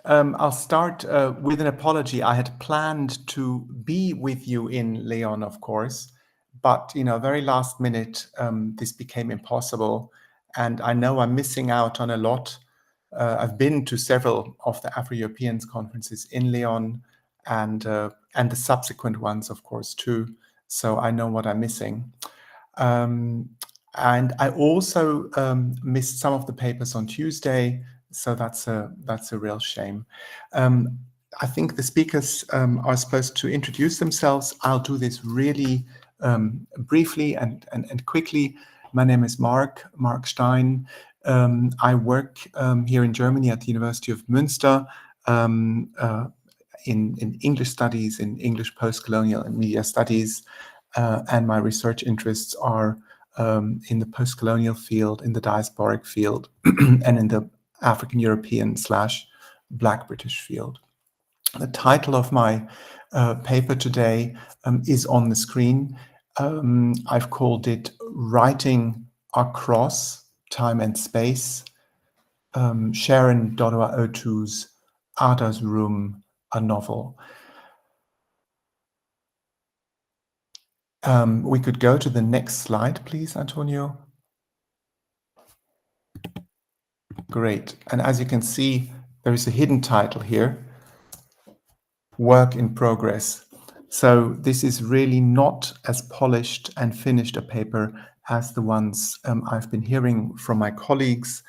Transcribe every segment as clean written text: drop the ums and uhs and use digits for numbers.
I'll start with an apology. I had planned to be with you in Leon, of course, but very last minute, this became impossible, and I know I'm missing out on a lot. I've been to several of the Afro-Europeans conferences in Leon, and the subsequent ones, of course, too. So I know what I'm missing. Um, and I also missed some of the papers on Tuesday, so that's a real shame. Um, I think the speakers are supposed to introduce themselves. I'll do this really briefly and quickly. My name is Mark Stein. I work here in Germany at the University of Münster in English studies, in English post-colonial and media studies. And my research interests are in the post-colonial field, in the diasporic field, and in the African European / Black British field. The title of my paper today is on the screen. I've called it Writing Across Time and Space, Sharon Dodua Otu's Ada's Room, a novel. We could go to the next slide, please, Antonio. Great. And as you can see, there is a hidden title here, Work in Progress. So this is really not as polished and finished a paper as the ones I've been hearing from my colleagues.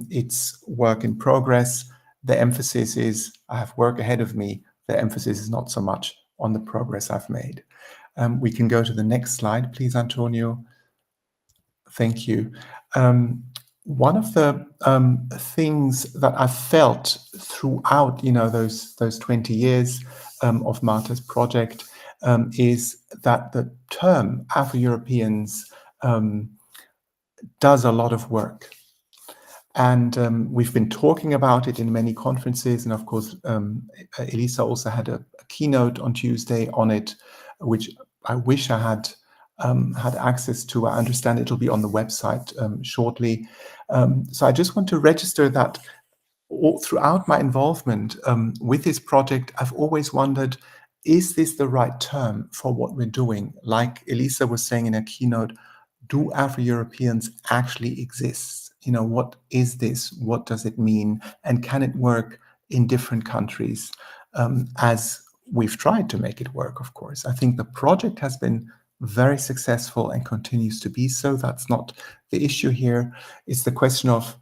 It's work in progress. The emphasis is I have work ahead of me. The emphasis is not so much on the progress I've made. We can go to the next slide, please, Antonio. Thank you. One of the things that I felt throughout, those 20 years of Marta's project is that the term Afro-Europeans does a lot of work. And we've been talking about it in many conferences. And of course, Elisa also had a keynote on Tuesday on it, which I wish I had access to. I understand it'll be on the website shortly. So I just want to register that throughout my involvement with this project, I've always wondered, is this the right term for what we're doing? Like Elisa was saying in her keynote, do Afro-Europeans actually exist? What is this? What does it mean? And can it work in different countries? As we've tried to make it work, of course. I think the project has been very successful and continues to be so. That's not the issue here. It's the question of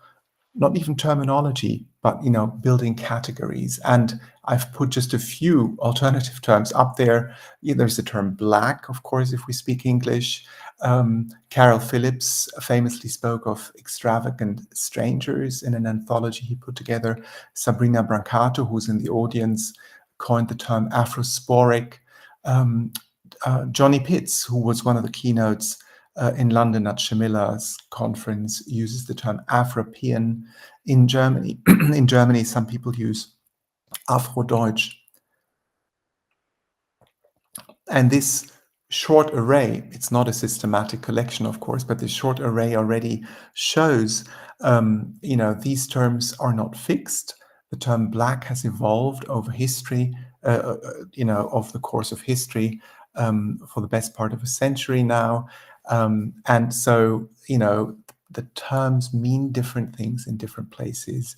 not even terminology, but building categories. And I've put just a few alternative terms up there. There's the term Black, of course, if we speak English. Carol Phillips famously spoke of extravagant strangers in an anthology he put together. Sabrina Brancato, who's in the audience, coined the term Afrosporic. Johnny Pitts, who was one of the keynotes in London at Shamila's conference, uses the term Afropean. In Germany, some people use Afrodeutsch. And this short array, it's not a systematic collection, of course, but this short array already shows, these terms are not fixed. The term Black has evolved over history, of the course of history for the best part of a century now. And so, the terms mean different things in different places.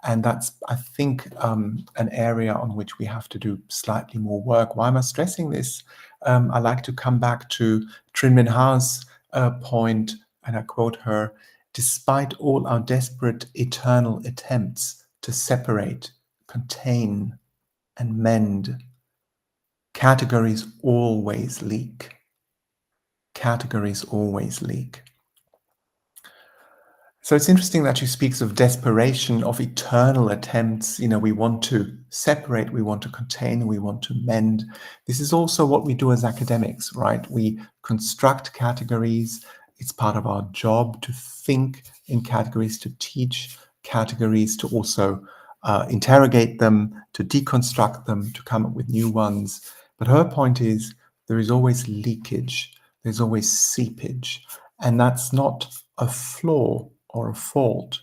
And that's, I think, an area on which we have to do slightly more work. Why am I stressing this? I like to come back to Trinh Minh Ha's point, and I quote her, "Despite all our desperate eternal attempts to separate, contain, and mend, categories always leak. Categories always leak." So it's interesting that she speaks of desperation, of eternal attempts. We want to separate, we want to contain, we want to mend. This is also what we do as academics, right? We construct categories. It's part of our job to think in categories, to teach categories, to also interrogate them, to deconstruct them, to come up with new ones. But her point is there is always leakage, there's always seepage, and that's not a flaw or a fault.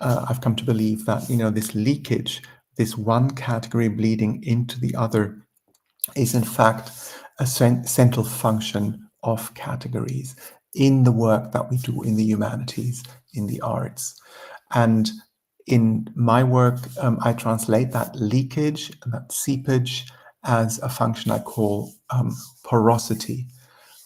I've come to believe that, this leakage, this one category bleeding into the other, is in fact a central function of categories in the work that we do in the humanities, in the arts. And in my work, I translate that leakage, that seepage, as a function I call porosity,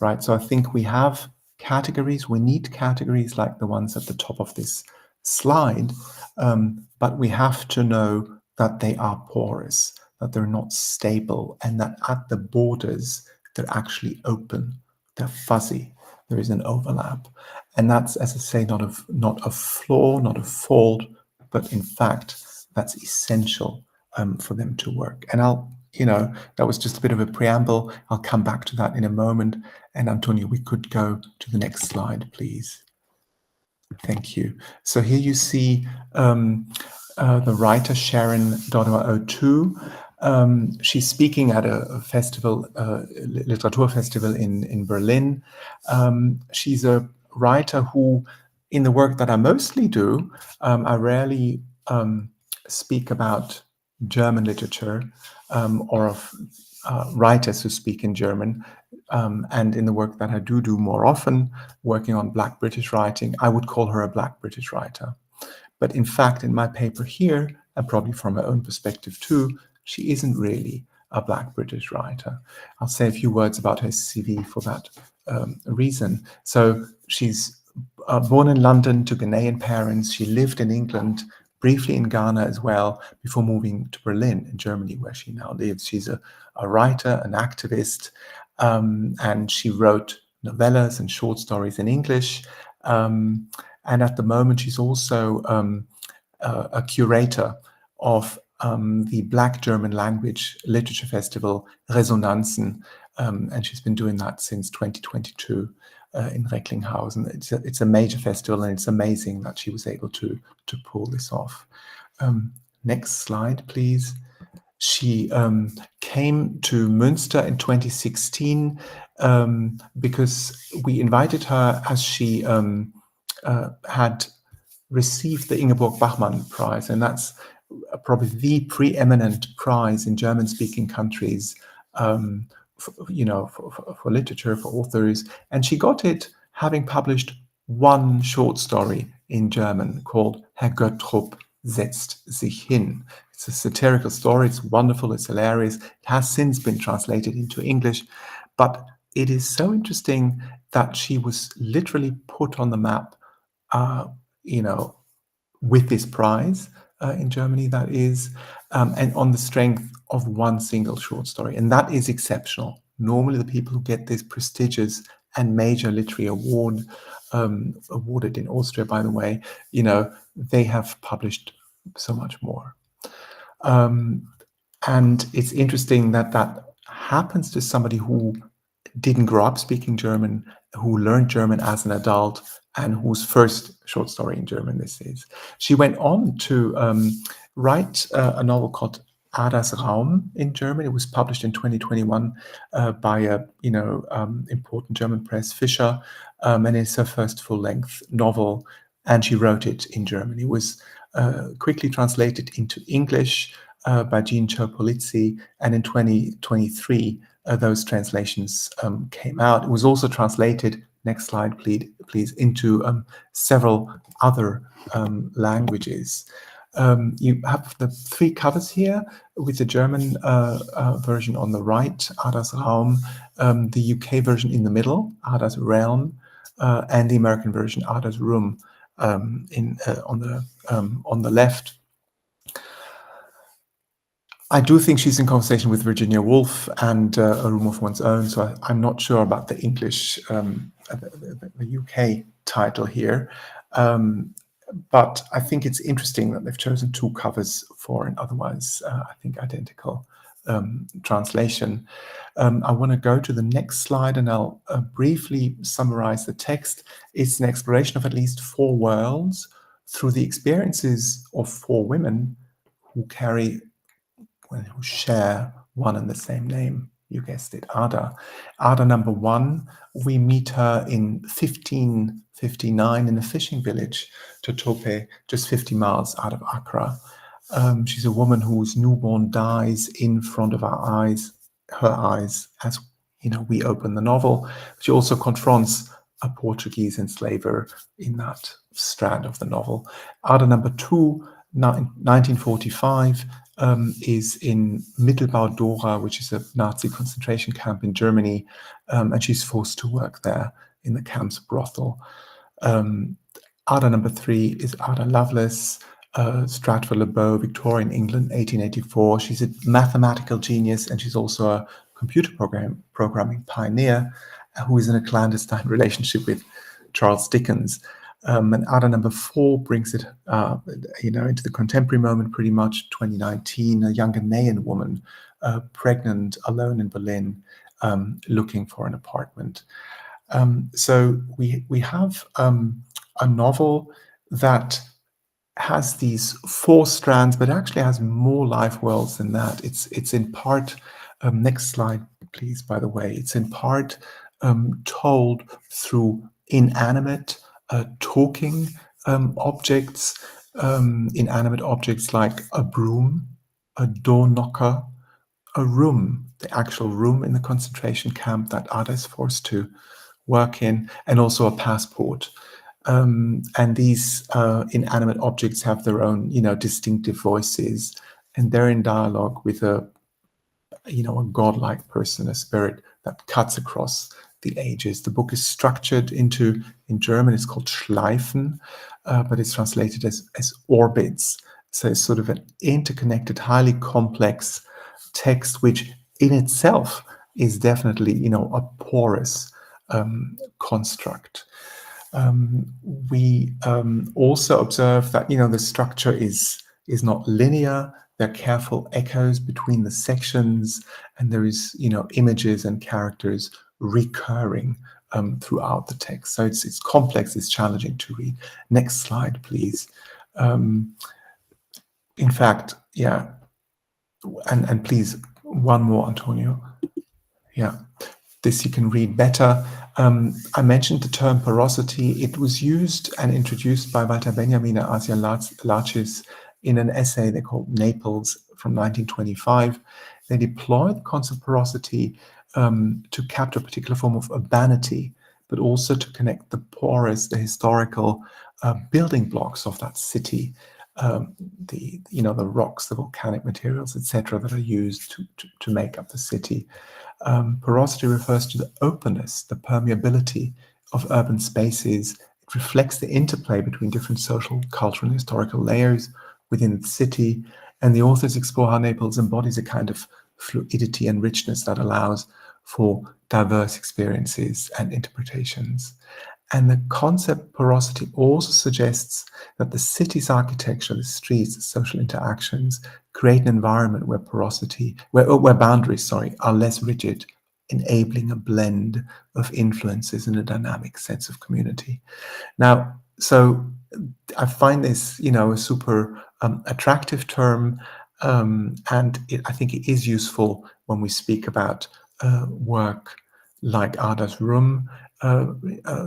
right? So I think we have categories, we need categories like the ones at the top of this slide, but we have to know that they are porous, that they're not stable, and that at the borders, they're actually open, they're fuzzy, there is an overlap. And that's, as I say, not a flaw, not a fault, but in fact, that's essential for them to work. And that was just a bit of a preamble. I'll come back to that in a moment. And Antonio, we could go to the next slide, please. Thank you. So here you see the writer Sharon Dodoma 02. She's speaking at a festival, Literatur Festival in Berlin. She's a writer who, in the work that I mostly do, I rarely speak about German literature or of writers who speak in German. And in the work that I do more often, working on Black British writing, I would call her a Black British writer. But in fact, in my paper here, and probably from my own perspective too, she isn't really a Black British writer. I'll say a few words about her CV for that reason. So she's born in London to Ghanaian parents. She lived in England, briefly in Ghana as well, before moving to Berlin in Germany, where she now lives. She's a writer, an activist, and she wrote novellas and short stories in English. And at the moment, she's also a curator of the Black German Language Literature Festival, Resonanzen, and she's been doing that since 2022 in Recklinghausen. It's a major festival, and it's amazing that she was able to pull this off. Next slide, please. She came to Münster in 2016 because we invited her as she had received the Ingeborg Bachmann Prize, and that's probably the preeminent prize in German-speaking countries, for literature, for authors. And she got it having published one short story in German called Herr Göttrup setzt sich hin. It's a satirical story. It's wonderful. It's hilarious. It has since been translated into English, but it is so interesting that she was literally put on the map, with this prize in Germany, that is, and on the strength of one single short story. And that is exceptional. Normally, the people who get this prestigious and major literary award, awarded in Austria, by the way, they have published so much more. And it's interesting that happens to somebody who didn't grow up speaking German, who learned German as an adult, and whose first short story in German this is. She went on to write a novel called Ada's Raum in German. It was published in 2021 by a important German press, Fischer, and it's her first full-length novel, and she wrote it in German. It was quickly translated into English by Jean Polizzi, and in 2023 those translations came out. It was also translated, next slide please, into several other languages. You have the three covers here, with the German version on the right, Ada's Raum, the UK version in the middle, Ada's Realm, and the American version, Ada's Room, on the left. I do think she's in conversation with Virginia Woolf and A Room of One's Own, so I'm not sure about the English, the UK title here. But I think it's interesting that they've chosen two covers for an otherwise, I think, identical translation. I want to go to the next slide, and I'll briefly summarize the text. It's an exploration of at least four worlds through the experiences of four women who share one and the same name. You guessed it, Ada. Ada number 1, we meet her in 1559 in a fishing village, Totope, just 50 miles out of Accra. She's a woman whose newborn dies in front of her eyes, as we open the novel. She also confronts a Portuguese enslaver in that strand of the novel. Ada number 2, 1945, is in Mittelbau-Dora, which is a Nazi concentration camp in Germany, and she's forced to work there in the camp's brothel. Ada number 3 is Ada Lovelace, Stratford-le-Bow, Victorian England, 1884. She's a mathematical genius, and she's also a computer programming pioneer who is in a clandestine relationship with Charles Dickens. And Ada number 4 brings it, into the contemporary moment, pretty much 2019. A young Ghanaian woman, pregnant, alone in Berlin, looking for an apartment. So we have a novel that has these 4 strands, but actually has more life worlds than that. It's in part, next slide, please, by the way, it's in part told through inanimate, talking objects, inanimate objects like a broom, a door knocker, a room, the actual room in the concentration camp that Ada is forced to work in, and also a passport. And these inanimate objects have their own, distinctive voices, and they're in dialogue with a godlike person, a spirit that cuts across the ages. The book is structured in German, it's called Schleifen, but it's translated as orbits. So it's sort of an interconnected, highly complex text, which in itself is definitely, a porous construct. We also observe that the structure is not linear. There are careful echoes between the sections, and there is images and characters recurring throughout the text. So it's complex, it's challenging to read. Next slide, please. In fact, yeah, and please one more, Antonio. Yeah. This you can read better. I mentioned the term porosity. It was used and introduced by Walter Benjamin and Asia Lachis in an essay they called Naples from 1925. They deployed the concept of porosity to capture a particular form of urbanity, but also to connect the porous, the historical building blocks of that city, the rocks, the volcanic materials, etc., that are used to make up the city. Porosity refers to the openness, the permeability of urban spaces. It reflects the interplay between different social, cultural, and historical layers within the city. And the authors explore how Naples embodies a kind of fluidity and richness that allows for diverse experiences and interpretations. And the concept porosity also suggests that the city's architecture, the streets, the social interactions create an environment where boundaries are less rigid, enabling a blend of influences and a dynamic sense of community. Now, so I find this, a super attractive term, and I think it is useful when we speak about work like Ada's Room,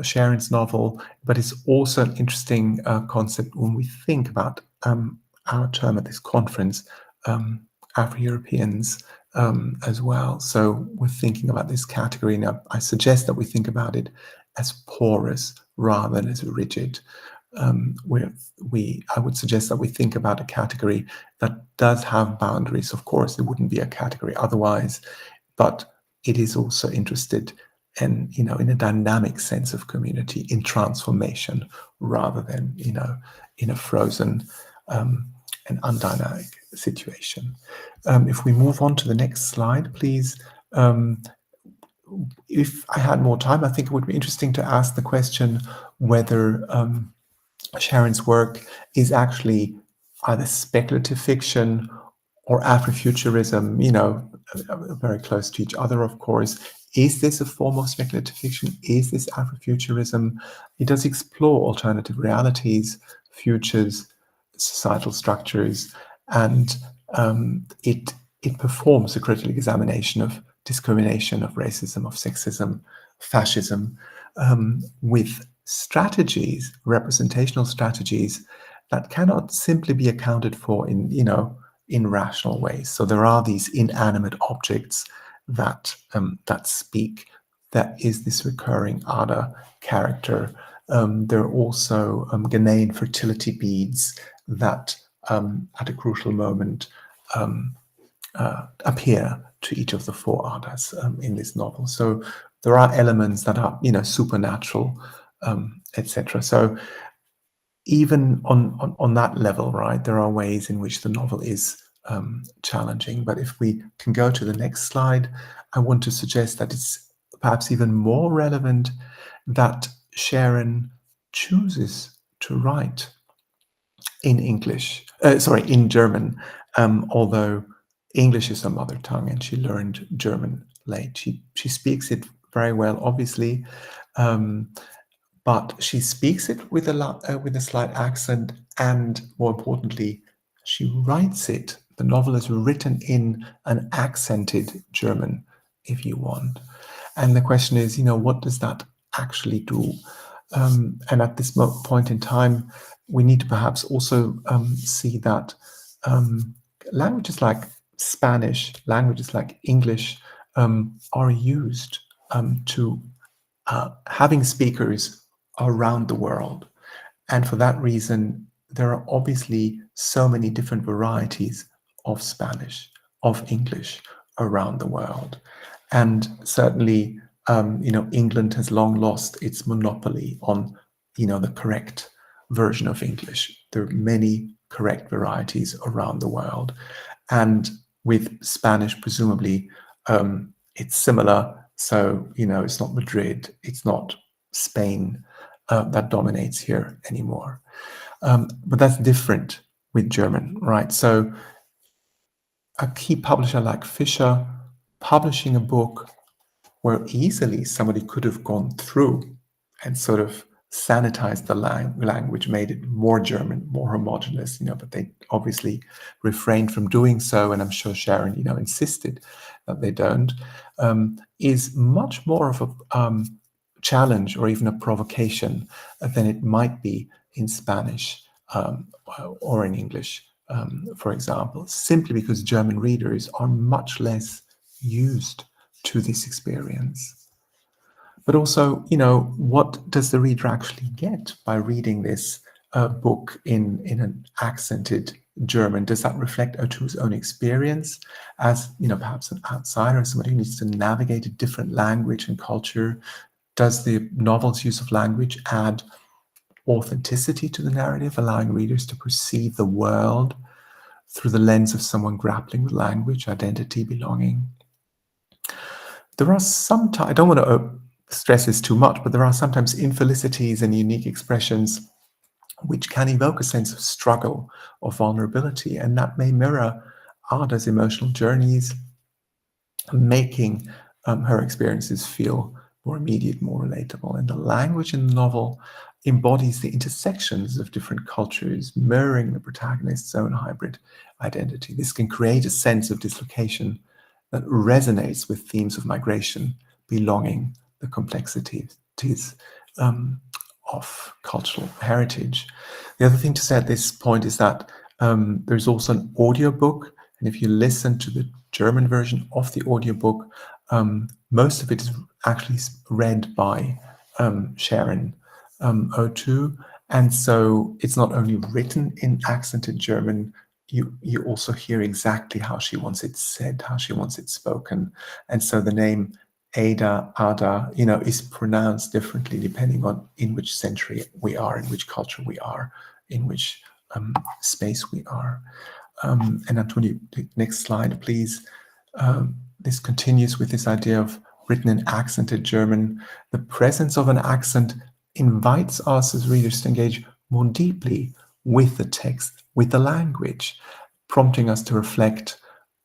Sharon's novel, but it's also an interesting concept when we think about our term at this conference, Afro-Europeans, as well. So we're thinking about this category now. I suggest that we think about it as porous rather than as rigid. I would suggest that we think about a category that does have boundaries. Of course, it wouldn't be a category otherwise, but it is also interested in a dynamic sense of community, in transformation, rather than in a frozen and undynamic situation. If we move on to the next slide, please. If I had more time, I think it would be interesting to ask the question whether Sharon's work is actually either speculative fiction or Afrofuturism, very close to each other, of course. Is this a form of speculative fiction? Is this Afrofuturism? It does explore alternative realities, futures, societal structures, and it performs a critical examination of discrimination, of racism, of sexism, fascism, with strategies, representational strategies that cannot simply be accounted for in rational ways. So there are these inanimate objects that speak. That is this recurring Ada character. There are also Ghanaian fertility beads that, at a crucial moment, appear to each of the four Adas in this novel. So there are elements that are, supernatural, etc. So even on that level, right, there are ways in which the novel is challenging. But if we can go to the next slide, I want to suggest that it's perhaps even more relevant that Sharon chooses to write in in German, although English is her mother tongue and she learned German late. She speaks it very well, obviously, but she speaks it with a slight accent, and more importantly, she writes it. The novel is written in an accented German, if you want. And the question is, what does that actually do? And at this point in time, we need to perhaps also see that languages like Spanish, languages like English are used to having speakers around the world. And for that reason, there are obviously so many different varieties of Spanish, of English around the world. And certainly, England has long lost its monopoly on, the correct version of English. There are many correct varieties around the world. And with Spanish, presumably, it's similar. So, it's not Madrid, it's not Spain that dominates here anymore. But that's different with German, right? So a key publisher like Fischer publishing a book where easily somebody could have gone through and sort of sanitized the language, made it more German, more homogenous, but they obviously refrained from doing so, and I'm sure Sharon, insisted that they don't, is much more of a challenge or even a provocation than it might be in Spanish or in English, for example, simply because German readers are much less used to this experience. But also, what does the reader actually get by reading this book in an accented German? Does that reflect O'Toole's own experience as, perhaps an outsider, somebody who needs to navigate a different language and culture? Does the novel's use of language add authenticity to the narrative, allowing readers to perceive the world through the lens of someone grappling with language, identity, belonging? There are sometimes, I don't want to stress this too much, but there are sometimes infelicities and unique expressions which can evoke a sense of struggle or vulnerability, and that may mirror Ada's emotional journeys, making her experiences feel more immediate, more relatable. And the language in the novel embodies the intersections of different cultures, mirroring the protagonist's own hybrid identity. This can create a sense of dislocation that resonates with themes of migration, belonging, the complexities of cultural heritage. The other thing to say at this point is that there's also an audiobook, and if you listen to the German version of the audiobook, most of it is actually read by Sharon O'Toole, and so it's not only written in accented German, you also hear exactly how she wants it said, how she wants it spoken. And so the name Ada, is pronounced differently depending on in which century we are, in which culture we are, in which space we are. And Antonio, next slide, please. This continues with this idea of written in accented German. The presence of an accent invites us as readers to engage more deeply with the text, with the language, prompting us to reflect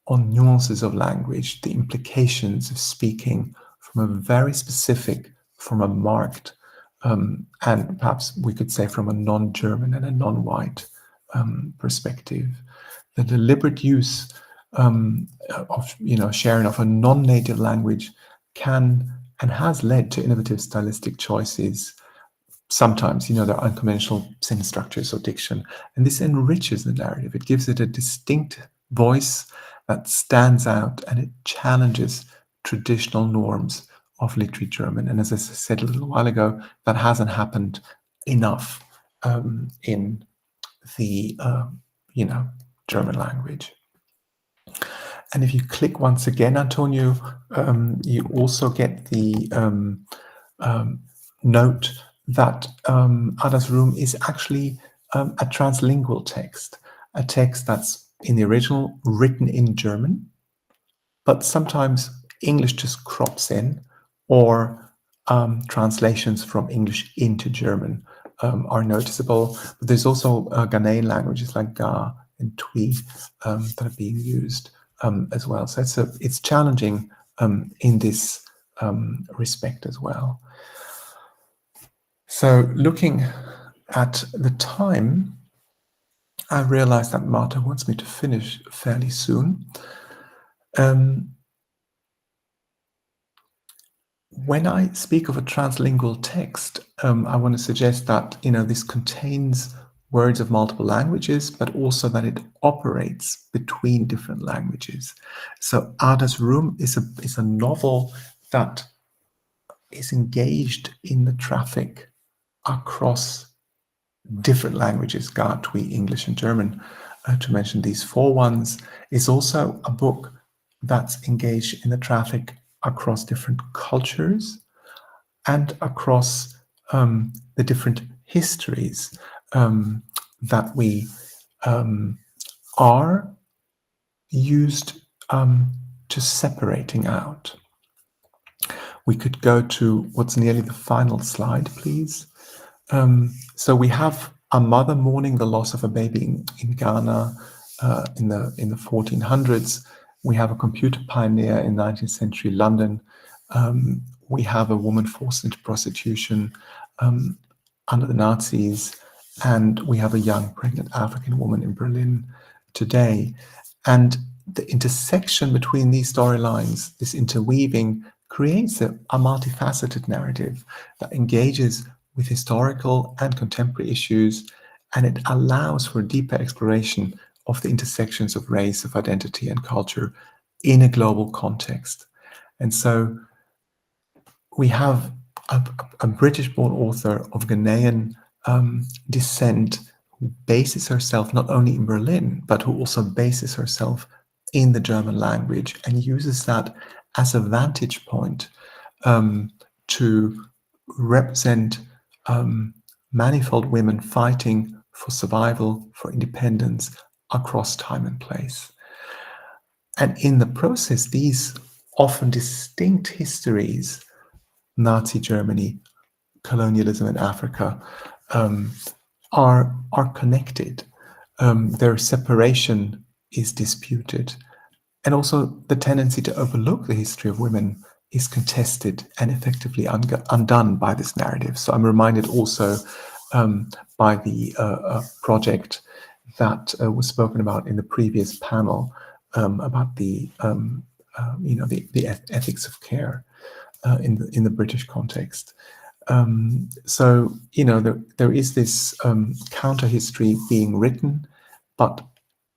on nuances of language, the implications of speaking from a very specific, from a marked, and perhaps we could say from a non-German and a non-white perspective. The deliberate use of sharing of a non-native language can and has led to innovative stylistic choices. Sometimes, there are unconventional sentence structures or diction, and this enriches the narrative. It gives it a distinct voice that stands out, and it challenges traditional norms of literary German. And as I said a little while ago, that hasn't happened enough in the German language. And if you click once again, Antonio, you also get the note that Ada's Room is actually a translingual text, a text that's in the original written in German, but sometimes English just crops in, or translations from English into German are noticeable. But there's also Ghanaian languages like Ga and Twi that are being used as well. So it's challenging in this respect as well. So looking at the time, I realized that Marta wants me to finish fairly soon. When I speak of a translingual text, I want to suggest that this contains words of multiple languages, but also that it operates between different languages. So Ada's Room is a novel that is engaged in the traffic across different languages, Ga, Twi, English, and German, to mention these four ones. Is also a book that's engaged in the traffic across different cultures and across the different histories that we are used to separating out. We could go to what's nearly the final slide, please. So we have a mother mourning the loss of a baby in Ghana in the 1400s. We have a computer pioneer in 19th century London. We have a woman forced into prostitution under the Nazis, and we have a young pregnant African woman in Berlin today. And the intersection between these storylines, this interweaving, creates a multifaceted narrative that engages with historical and contemporary issues, and it allows for a deeper exploration of the intersections of race, of identity, and culture in a global context. And so we have a British-born author of Ghanaian descent who bases herself not only in Berlin, but who also bases herself in the German language and uses that as a vantage point to represent manifold women fighting for survival, for independence across time and place. And in the process, these often distinct histories, Nazi Germany, colonialism in Africa, are connected. Their separation is disputed. And also the tendency to overlook the history of women is contested and effectively undone by this narrative. So I'm reminded also by the project that was spoken about in the previous panel about the ethics of care in the British context. So there is this counter history being written, but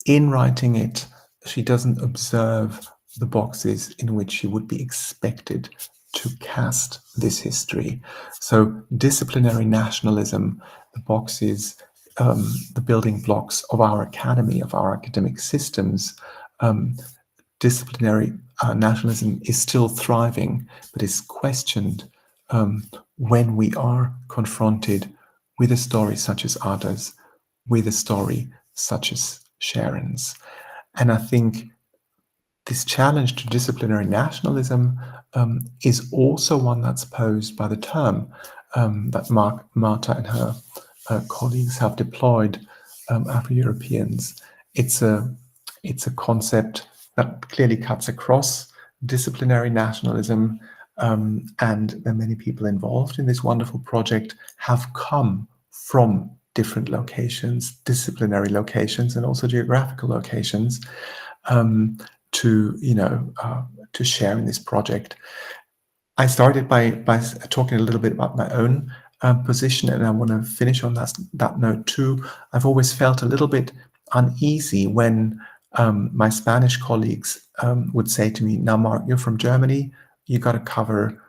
in writing it, she doesn't observe the boxes in which she would be expected to cast this history. So disciplinary nationalism, the boxes, the building blocks of our academy, of our academic systems, disciplinary nationalism is still thriving, but is questioned when we are confronted with a story such as Ada's, with a story such as Sharon's. And I think this challenge to disciplinary nationalism is also one that's posed by the term that Marta and her colleagues have deployed, Afro-Europeans. It's a concept that clearly cuts across disciplinary nationalism, and the many people involved in this wonderful project have come from different locations, disciplinary locations, and also geographical locations. to, to share in this project. I started by talking a little bit about my own position, and I want to finish on that note too. I've always felt a little bit uneasy when my Spanish colleagues would say to me, "Now, Mark, you're from Germany. You got to cover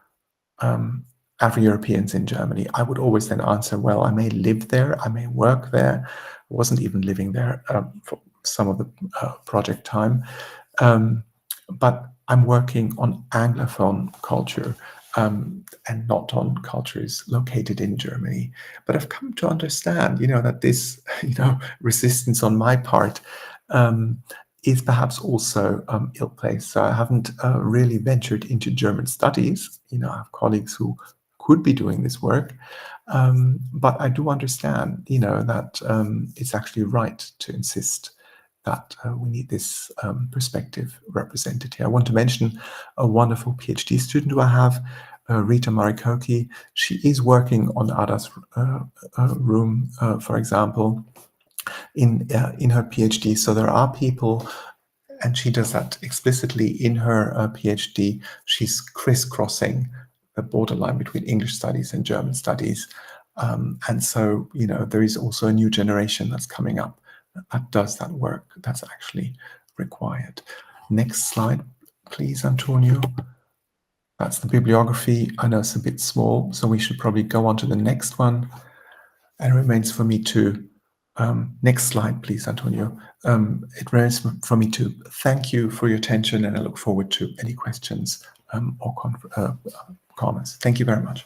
Afro-Europeans in Germany." I would always then answer, "Well, I may live there, I may work there." I wasn't even living there for some of the project time. But I'm working on Anglophone culture and not on cultures located in Germany. But I've come to understand, that this, resistance on my part is perhaps also ill-placed. So I haven't really ventured into German studies. I have colleagues who could be doing this work. But I do understand, that it's actually right to insist that we need this perspective represented here. I want to mention a wonderful PhD student who I have, Rita Marikoki. She is working on Ada's room, for example, in her PhD. So there are people, and she does that explicitly in her PhD. She's crisscrossing the borderline between English studies and German studies. And so, there is also a new generation that's coming up that does that work that's actually required. Next slide, please, Antonio. That's the bibliography. I know it's a bit small, so we should probably go on to the next one. And it remains for me to, next slide, please, Antonio. It remains for me to thank you for your attention, and I look forward to any questions or comments. Thank you very much.